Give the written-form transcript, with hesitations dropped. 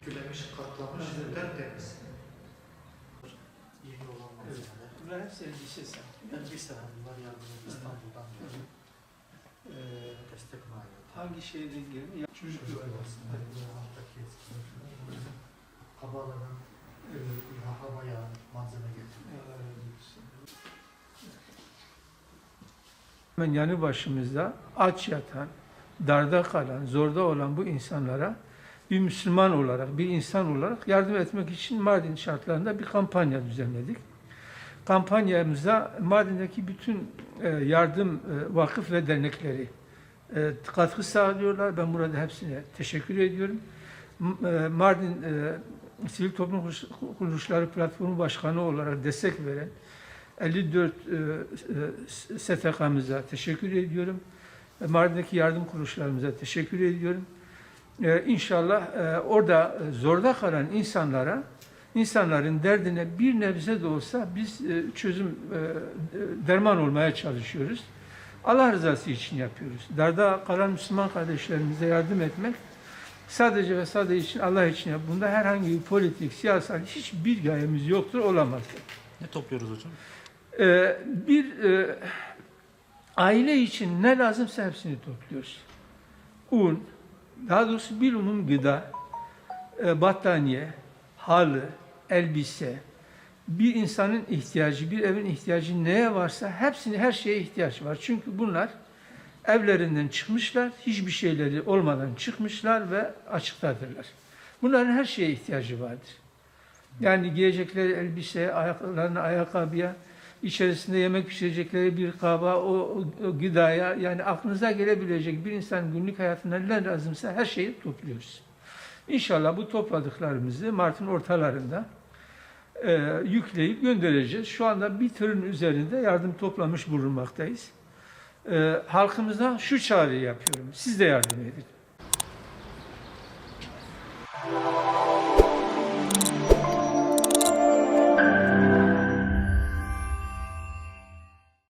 Gülemiş, katlamış, tertemiz. Yeni olan malzemeler. Bunlar hepsi endişe sen. Elbise hanımlar yardımı İstanbul'dan geliyor. Destek maliyeti. Hangi şehirden geliyor? Çocuk yuvasında alttaki eskiler. Kabaların havaya malzeme getiriyor. Hemen yanı başımızda aç yatan, darda kalan, zorda olan bu insanlara bir Müslüman olarak, bir insan olarak yardım etmek için Mardin şartlarında bir kampanya düzenledik. Kampanyamıza Mardin'deki bütün yardım vakıf ve dernekleri katkı sağlıyorlar. Ben burada hepsine teşekkür ediyorum. Mardin Sivil Toplum Kuruluşları Platformu Başkanı olarak destek veren 54 STK'mıza teşekkür ediyorum. Mardin'deki yardım kuruluşlarımıza teşekkür ediyorum. İnşallah orada zorda kalan insanların derdine bir nebze de olsa biz çözüm, derman olmaya çalışıyoruz. Allah rızası için yapıyoruz. Darda kalan Müslüman kardeşlerimize yardım etmek sadece ve sadece için Allah için yap. Bunda herhangi bir politik, siyasal hiçbir gayemiz yoktur, olamaz. Ne topluyoruz hocam? Bir aile için ne lazımsa hepsini topluyoruz. Un, daha doğrusu bir umum gıda, battaniye, halı, elbise, bir insanın ihtiyacı, bir evin ihtiyacı neye varsa hepsini, her şeye ihtiyaç var. Çünkü bunlar evlerinden çıkmışlar, hiçbir şeyleri olmadan çıkmışlar ve açıktadırlar. Bunların her şeye ihtiyacı vardır. Yani giyecekleri elbise, ayaklarına ayakkabıya, içerisinde yemek pişirecekleri bir kaba, o gıdaya, yani aklınıza gelebilecek bir insanın günlük hayatında ne lazımsa her şeyi topluyoruz. İnşallah bu topladıklarımızı Mart'ın ortalarında yükleyip göndereceğiz. Şu anda bir tırın üzerinde yardım toplamış bulunmaktayız. Halkımıza şu çağrıyı yapıyorum. Siz de yardım edin.